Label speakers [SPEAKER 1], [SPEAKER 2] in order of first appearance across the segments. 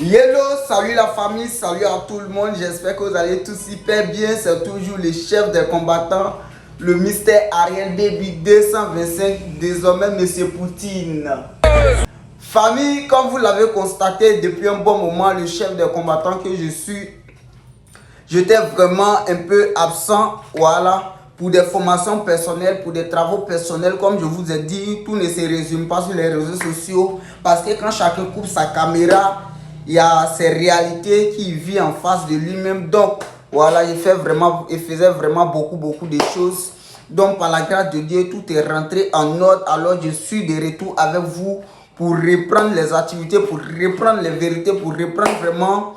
[SPEAKER 1] Hello, salut la famille, salut à tout le monde, j'espère que vous allez tous hyper bien. C'est toujours le chef des combattants, le mystère Ariel Baby 225, désormais Monsieur Poutine. Famille, comme vous l'avez constaté depuis un bon moment, le chef des combattants que je suis, j'étais vraiment un peu absent, voilà, pour des formations personnelles, pour des travaux personnels. Comme je vous ai dit, tout ne se résume pas sur les réseaux sociaux, parce que quand chacun coupe sa caméra, il y a ces réalités qui vivent en face de lui-même. Donc voilà, il faisait vraiment beaucoup de choses. Donc par la grâce de Dieu, tout est rentré en ordre. Alors je suis de retour avec vous pour reprendre les activités, pour reprendre les vérités, pour reprendre vraiment,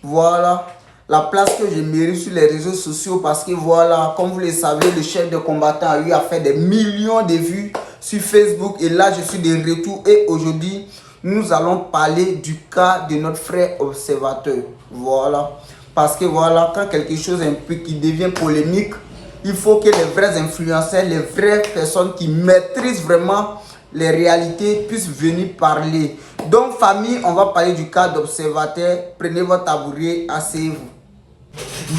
[SPEAKER 1] voilà, la place que je mérite sur les réseaux sociaux. Parce que voilà, comme vous le savez, le chef de combattant a eu à faire des millions de vues sur Facebook. Et là, je suis de retour et aujourd'hui, nous allons parler du cas de notre frère observateur. Voilà. Parce que voilà, quand quelque chose un peu qui devient polémique, il faut que les vrais influenceurs, les vraies personnes qui maîtrisent vraiment les réalités puissent venir parler. Donc famille, on va parler du cas d'observateur. Prenez votre tabouret, asseyez-vous.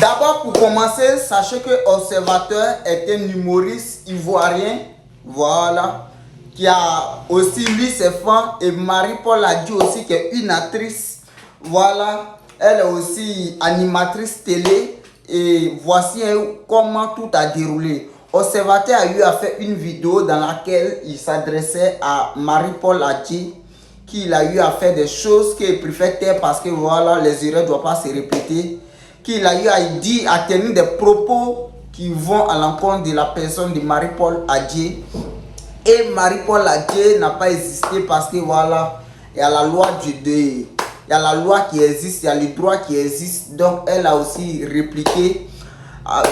[SPEAKER 1] D'abord, pour commencer, sachez que Observateur est un humoriste ivoirien, voilà, qui a aussi lui ses fans, et Marie-Paul Adji aussi, qui est une actrice, voilà, elle est aussi animatrice télé. Et voici comment tout a déroulé. Observateur a eu à faire une vidéo dans laquelle il s'adressait à Marie-Paul Adji, qu'il a eu à faire des choses qu'il préfère taire parce que voilà, les erreurs ne doivent pas se répéter. Qu'il a eu à tenir des propos qui vont à l'encontre de la personne de Marie-Paul Adji. Et Marie-Paul Adji n'a pas existé parce que voilà, il y a la loi il y a la loi qui existe, il y a le droit qui existe. Donc elle a aussi répliqué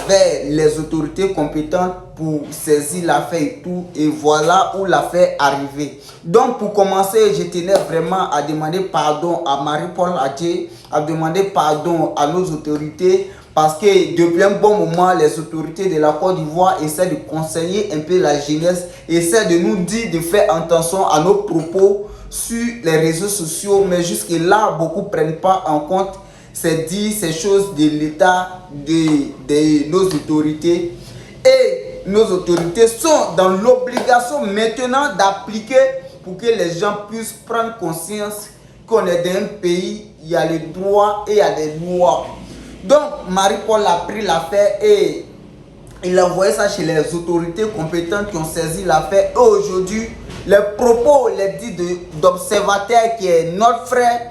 [SPEAKER 1] vers les autorités compétentes pour saisir l'affaire et tout. Et voilà où l'affaire est arrivée. Donc pour commencer, je tenais vraiment à demander pardon à Marie-Paul Adji, à demander pardon à nos autorités. Parce que depuis un bon moment, les autorités de la Côte d'Ivoire essaient de conseiller un peu la jeunesse, essaient de nous dire de faire attention à nos propos sur les réseaux sociaux. Mais jusque-là, beaucoup ne prennent pas en compte ces choses de l'État, de nos autorités. Et nos autorités sont dans l'obligation maintenant d'appliquer pour que les gens puissent prendre conscience qu'on est dans un pays, il y a les droits et il y a des lois. Donc Marie-Paul a pris l'affaire et il a envoyé ça chez les autorités compétentes qui ont saisi l'affaire. Et aujourd'hui, les propos, les dits d'observateur qui est notre frère,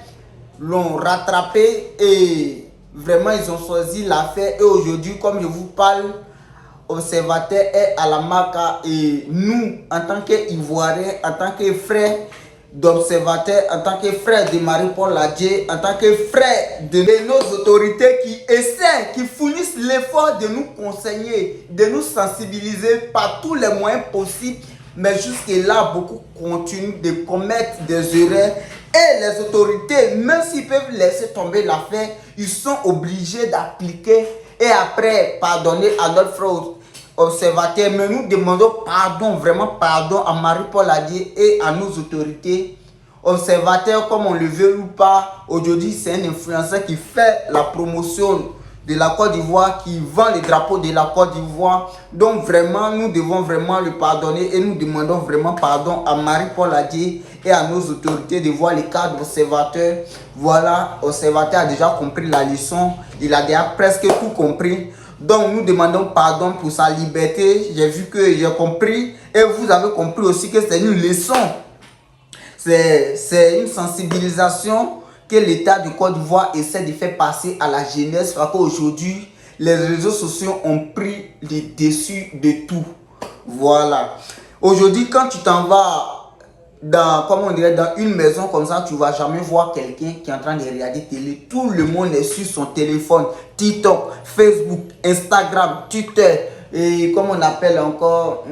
[SPEAKER 1] l'ont rattrapé et vraiment ils ont choisi l'affaire. Et aujourd'hui, comme je vous parle, observateur est à la marque. Et nous, en tant qu'Ivoiriens, en tant que frères d'observateur, en tant que frère de Marie-Paul Adji, en tant que frère de nos autorités qui essaient, qui fournissent l'effort de nous conseiller, de nous sensibiliser par tous les moyens possibles. Mais jusque-là, beaucoup continuent de commettre des erreurs. Et les autorités, même s'ils peuvent laisser tomber l'affaire, ils sont obligés d'appliquer et après pardonner à notre frère observateur. Mais nous demandons pardon, vraiment pardon à Marie-Paul Adji et à nos autorités. Observateur, comme on le veut ou pas, aujourd'hui c'est un influenceur qui fait la promotion de la Côte d'Ivoire, qui vend les drapeaux de la Côte d'Ivoire. Donc vraiment, nous devons vraiment le pardonner et nous demandons vraiment pardon à Marie-Paul Adji et à nos autorités de voir les cas d'observateur. Voilà, observateur a déjà compris la leçon, il a déjà presque tout compris. Donc nous demandons pardon pour sa liberté. J'ai vu que j'ai compris et vous avez compris aussi que c'est une leçon. C'est une sensibilisation que l'État de Côte d'Ivoire essaie de faire passer à la jeunesse. Parce qu'aujourd'hui, les réseaux sociaux ont pris le dessus de tout. Voilà. Aujourd'hui, quand tu t'en vas dans, comme on dirait, dans une maison comme ça, tu ne vas jamais voir quelqu'un qui est en train de regarder télé. Tout le monde est sur son téléphone. TikTok, Facebook, Instagram, Twitter. Et comme on appelle encore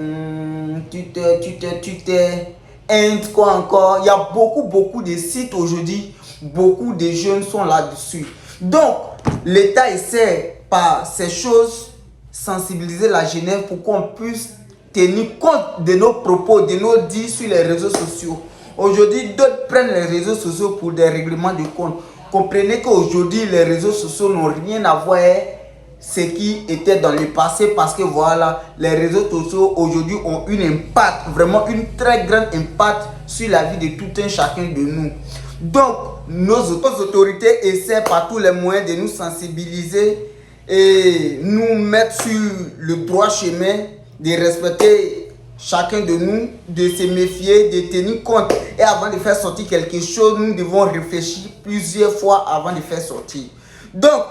[SPEAKER 1] Twitter. Et quoi encore? Il y a beaucoup de sites aujourd'hui. Beaucoup de jeunes sont là-dessus. Donc, l'État essaie par ces choses sensibiliser la jeunesse pour qu'on puisse tenir compte de nos propos, de nos dits sur les réseaux sociaux. Aujourd'hui, d'autres prennent les réseaux sociaux pour des règlements de compte. Comprenez qu'aujourd'hui, les réseaux sociaux n'ont rien à voir avec ce qui était dans le passé parce que voilà, les réseaux sociaux aujourd'hui ont un impact, vraiment une très grande impact sur la vie de tout un chacun de nous. Donc, nos autorités essaient par tous les moyens de nous sensibiliser et nous mettre sur le droit chemin, de respecter chacun de nous, de se méfier, de tenir compte. Et avant de faire sortir quelque chose, nous devons réfléchir plusieurs fois avant de faire sortir. Donc,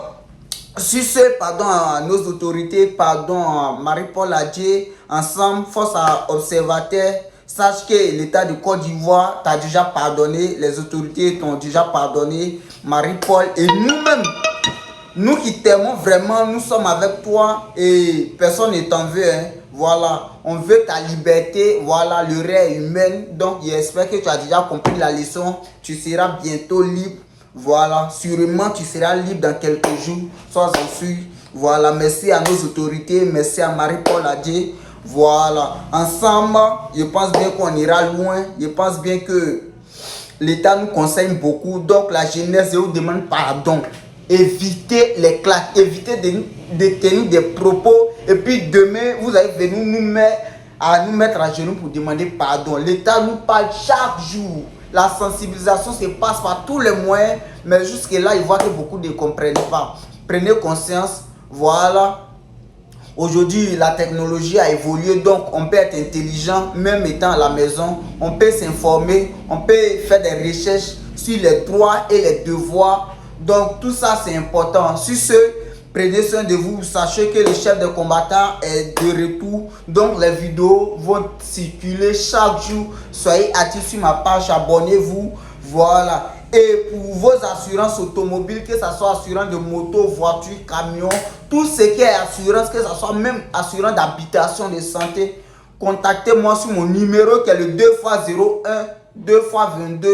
[SPEAKER 1] sur ce, pardon à nos autorités, pardon à Marie-Paul Adjei, ensemble, force à observateurs, sache que l'État de Côte d'Ivoire t'a déjà pardonné, les autorités t'ont déjà pardonné, Marie-Paul, et nous-mêmes, nous qui t'aimons vraiment, nous sommes avec toi et personne ne t'en veut. Hein. Voilà, on veut ta liberté, voilà, le rêve humain. Donc, j'espère que tu as déjà compris la leçon. Tu seras bientôt libre. Voilà, sûrement tu seras libre dans quelques jours. Sois en sûr. Voilà, merci à nos autorités, merci à Marie-Paul Adjei. Voilà, ensemble, je pense bien qu'on ira loin. Je pense bien que l'État nous conseille beaucoup. Donc, la jeunesse, je vous demande pardon. Évitez les claques, évitez de tenir des propos. Et puis demain, vous allez venir nous mettre à genoux pour demander pardon. L'État nous parle chaque jour. La sensibilisation se passe par tous les moyens. Mais jusque-là, il voit que beaucoup ne comprennent pas. Prenez conscience. Voilà. Aujourd'hui, la technologie a évolué, donc on peut être intelligent, même étant à la maison. On peut s'informer, on peut faire des recherches sur les droits et les devoirs. Donc tout ça c'est important. Sur ce, prenez soin de vous. Sachez que le chef de combattant est de retour. Donc les vidéos vont circuler chaque jour. Soyez actifs sur ma page, abonnez-vous. Voilà. Et pour vos assurances automobiles, que ce soit assurance de moto, voiture, camion, tout ce qui est assurance, que ce soit même assurance d'habitation, de santé, contactez-moi sur mon numéro qui est le 2x01 2x22